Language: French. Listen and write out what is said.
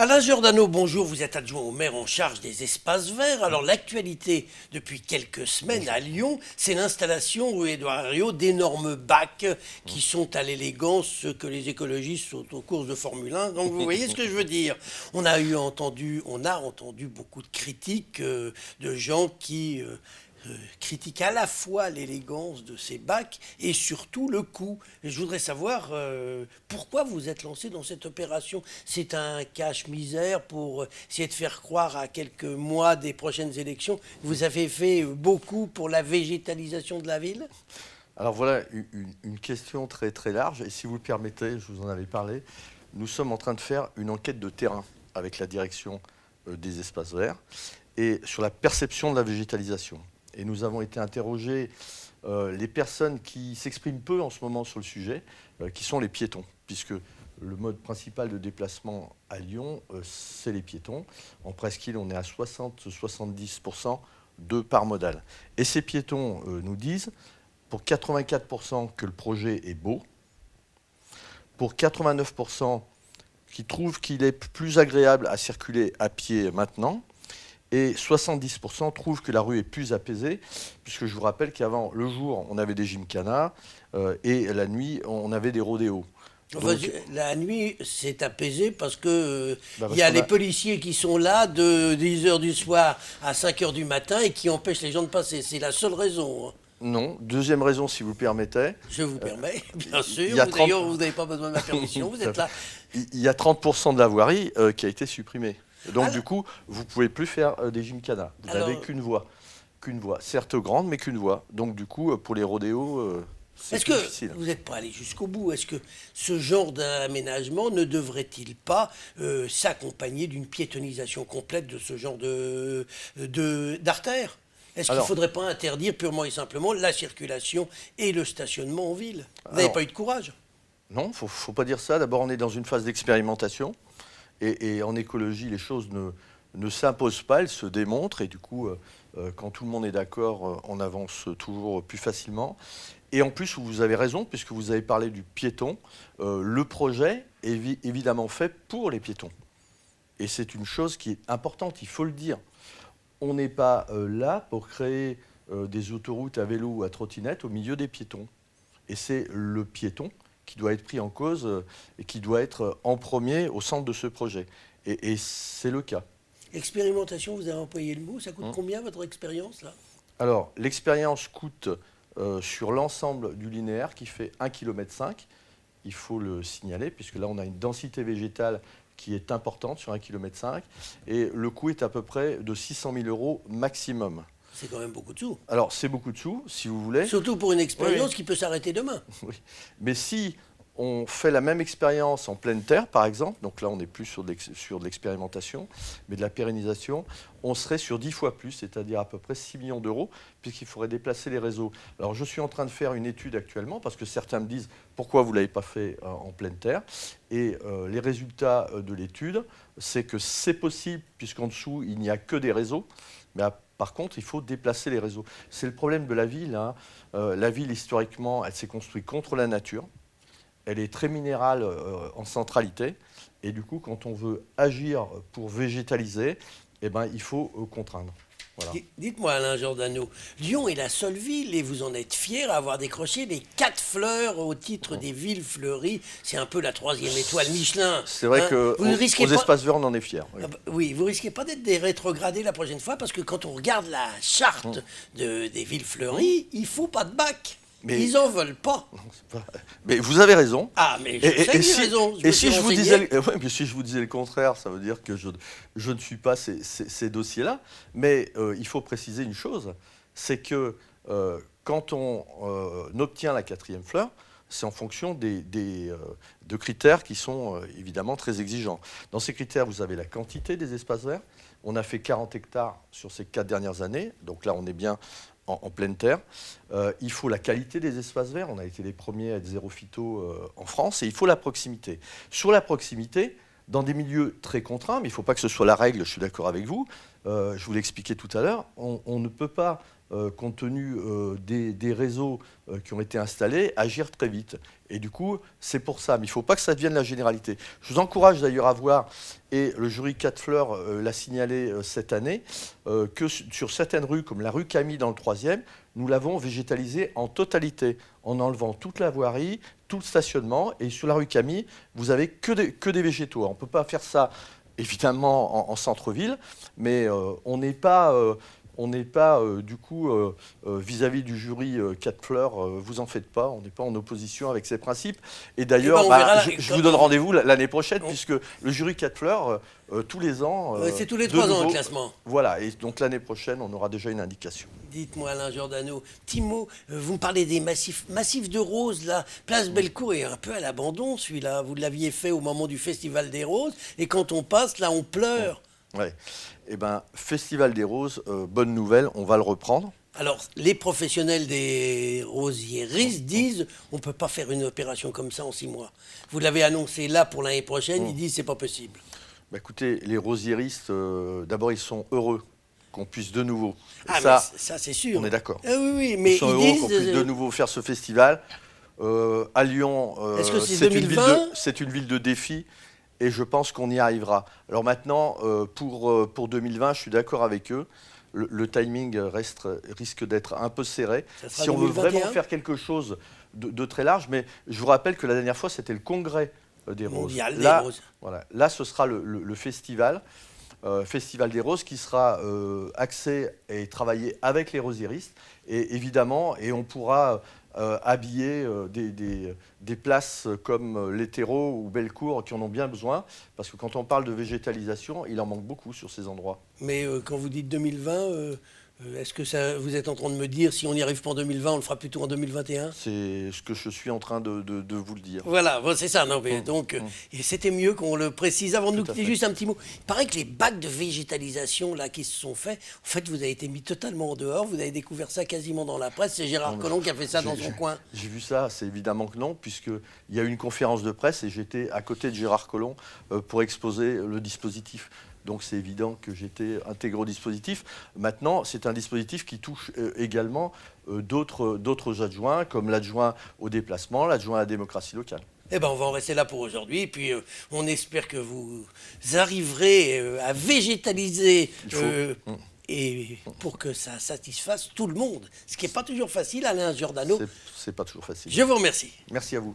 Alain Giordano, bonjour, vous êtes adjoint au maire en charge des espaces verts. Alors l'actualité depuis quelques semaines à Lyon, c'est l'installation rue Édouard Herriot d'énormes bacs qui sont à l'élégance ce que les écologistes sont aux courses de Formule 1. Donc vous voyez ce que je veux dire. On a entendu beaucoup de critiques de gens qui critique à la fois l'élégance de ces bacs et surtout le coût. Et je voudrais savoir pourquoi vous êtes lancé dans cette opération. C'est un cache-misère pour essayer de faire croire à quelques mois des prochaines élections que vous avez fait beaucoup pour la végétalisation de la ville? Alors voilà une question très très large et si vous le permettez, je vous en avais parlé, nous sommes en train de faire une enquête de terrain avec la direction des espaces verts et sur la perception de la végétalisation. Et nous avons été interroger les personnes qui s'expriment peu en ce moment sur le sujet, qui sont les piétons, puisque le mode principal de déplacement à Lyon, c'est les piétons. En presqu'île, on est à 60-70% de part modale. Et ces piétons nous disent, pour 84% que le projet est beau, pour 89% qui trouvent qu'il est plus agréable à circuler à pied maintenant, et 70% trouvent que la rue est plus apaisée, puisque je vous rappelle qu'avant, le jour, on avait des gymkhanas, et la nuit, on avait des rodéos. Enfin, la nuit, c'est apaisé parce que Parce y a les policiers qui sont là de 10h du soir à 5h du matin et qui empêchent les gens de passer. C'est la seule raison. Non. Deuxième raison, si vous le permettez. Je vous permets, bien sûr. D'ailleurs, vous n'avez pas besoin de ma permission, vous êtes là. Il y a 30% de la voirie qui a été supprimée. Donc du coup, vous ne pouvez plus faire des gymkhanas. Vous n'avez qu'une voie. Certes grande, mais qu'une voie. Donc du coup, pour les rodéos, c'est plus difficile. Est-ce que vous n'êtes pas allé jusqu'au bout? Est-ce que ce genre d'aménagement ne devrait-il pas s'accompagner d'une piétonisation complète de ce genre d'artère? Est-ce qu'il ne faudrait pas interdire purement et simplement la circulation et le stationnement en ville? Vous n'avez pas eu de courage? Non, il ne faut pas dire ça. D'abord, on est dans une phase d'expérimentation. Et en écologie, les choses ne s'imposent pas, elles se démontrent. Et du coup, quand tout le monde est d'accord, on avance toujours plus facilement. Et en plus, vous avez raison, puisque vous avez parlé du piéton. Le projet est évidemment fait pour les piétons. Et c'est une chose qui est importante, il faut le dire. On n'est pas là pour créer des autoroutes à vélo ou à trottinette au milieu des piétons. Et c'est le piéton qui doit être pris en cause et qui doit être en premier au centre de ce projet. Et c'est le cas. Expérimentation, vous avez employé le mot. Ça coûte combien votre expérience là? Alors, l'expérience coûte sur l'ensemble du linéaire qui fait 1,5 km. Il faut le signaler, puisque là, on a une densité végétale qui est importante sur 1,5 km. Et le coût est à peu près de 600 000 € maximum. C'est quand même beaucoup de sous. Alors, c'est beaucoup de sous, si vous voulez. Surtout pour une expérience qui peut s'arrêter demain. Oui. Mais si on fait la même expérience en pleine terre, par exemple, donc là, on n'est plus sur de l'expérimentation, mais de la pérennisation, on serait sur 10 fois plus, c'est-à-dire à peu près 6 millions d'euros, puisqu'il faudrait déplacer les réseaux. Alors, je suis en train de faire une étude actuellement, parce que certains me disent « Pourquoi vous ne l'avez pas fait en pleine terre ?» Et les résultats de l'étude, c'est que c'est possible, puisqu'en dessous, il n'y a que des réseaux, mais par contre, il faut déplacer les réseaux. C'est le problème de la ville. La ville, historiquement, elle s'est construite contre la nature. Elle est très minérale en centralité. Et du coup, quand on veut agir pour végétaliser, eh ben, il faut contraindre. Voilà. Dites-moi, Alain Giordano, Lyon est la seule ville, et vous en êtes fier, à avoir décroché les 4 fleurs au titre des villes fleuries. C'est un peu la 3e étoile Michelin. C'est vrai qu'aux espaces verts, on en est fier. Oui, oui, vous risquez pas d'être des rétrogradés la prochaine fois, parce que quand on regarde la charte des villes fleuries, il faut pas de bac. Mais ils en veulent pas. Mais vous avez raison. Ah, mais je sais que j'ai raison. Et si je vous disais le contraire, ça veut dire que je ne suis pas ces dossiers-là. Mais il faut préciser une chose, c'est que quand on obtient la 4e fleur, c'est en fonction de critères qui sont évidemment très exigeants. Dans ces critères, vous avez la quantité des espaces verts. On a fait 40 hectares sur ces 4 dernières années. Donc là, on est bien en pleine terre. Il faut la qualité des espaces verts. On a été les premiers à être zéro phyto en France. Et il faut la proximité. Sur la proximité, dans des milieux très contraints, mais il ne faut pas que ce soit la règle, je suis d'accord avec vous. Je vous l'ai expliqué tout à l'heure, on ne peut pas compte tenu des réseaux qui ont été installés, agir très vite. Et du coup, c'est pour ça. Mais il ne faut pas que ça devienne la généralité. Je vous encourage d'ailleurs à voir, et le jury 4 Fleurs l'a signalé cette année, que sur certaines rues, comme la rue Camille dans le 3e, nous l'avons végétalisée en totalité, en enlevant toute la voirie, tout le stationnement. Et sur la rue Camille, vous n'avez que des végétaux. Alors, on ne peut pas faire ça, évidemment, en centre-ville, mais on n'est pas... du coup, vis-à-vis du jury 4 Fleurs, vous en faites pas, on n'est pas en opposition avec ces principes. Et d'ailleurs, je vous donne rendez-vous l'année prochaine, puisque le jury 4 Fleurs, tous les ans... c'est tous les 3 ans le classement. Voilà, et donc l'année prochaine, on aura déjà une indication. Dites-moi, Alain Giordano, petit mot, vous me parlez des massifs de roses, là. Place Bellecour est un peu à l'abandon, celui-là. Vous l'aviez fait au moment du Festival des Roses, et quand on passe, là, on pleure. Ouais. Eh bien, Festival des Roses, bonne nouvelle, on va le reprendre. Alors, les professionnels des rosieristes disent on ne peut pas faire une opération comme ça en 6 mois. Vous l'avez annoncé là pour l'année prochaine, ils disent c'est pas possible. Bah, écoutez, les rosieristes, d'abord, ils sont heureux qu'on puisse de nouveau. Ça c'est sûr. On est d'accord. Oui, mais ils sont heureux qu'on puisse de nouveau faire ce festival. À Lyon, est-ce que c'est 2020 c'est une ville de défi. Et je pense qu'on y arrivera. Alors maintenant, pour 2020, je suis d'accord avec eux. Le timing risque d'être un peu serré. Si on veut vraiment faire quelque chose de très large, mais je vous rappelle que la dernière fois, c'était le congrès des Roses. Des Roses. Voilà, là, ce sera le festival. Festival des Roses qui sera axé et travaillé avec les rosieristes. Et évidemment, et on pourra... habiller des places comme l'Hétéro ou Bellecour qui en ont bien besoin, parce que quand on parle de végétalisation, il en manque beaucoup sur ces endroits. Mais quand vous dites 2020, est-ce que vous êtes en train de me dire si on n'y arrive pas en 2020, on le fera plutôt en 2021 ? C'est ce que je suis en train de vous le dire. Voilà, bon, c'est ça. Non, mais donc, et c'était mieux qu'on le précise avant de nous quitter. Juste un petit mot. Il paraît que les bacs de végétalisation là, qui se sont faits, en fait, vous avez été mis totalement en dehors. Vous avez découvert ça quasiment dans la presse. C'est Gérard Collomb qui a fait ça dans son coin. J'ai vu ça, c'est évidemment que non, puisqu'il y a eu une conférence de presse et j'étais à côté de Gérard Collomb pour exposer le dispositif. Donc c'est évident que j'étais intégré au dispositif. Maintenant, c'est un dispositif qui touche également d'autres adjoints, comme l'adjoint au déplacement, l'adjoint à la démocratie locale. Eh ben, on va en rester là pour aujourd'hui. Et puis, on espère que vous arriverez à végétaliser et pour que ça satisfasse tout le monde. Ce qui n'est pas toujours facile, Alain Giordano. C'est pas toujours facile. Je vous remercie. Merci à vous.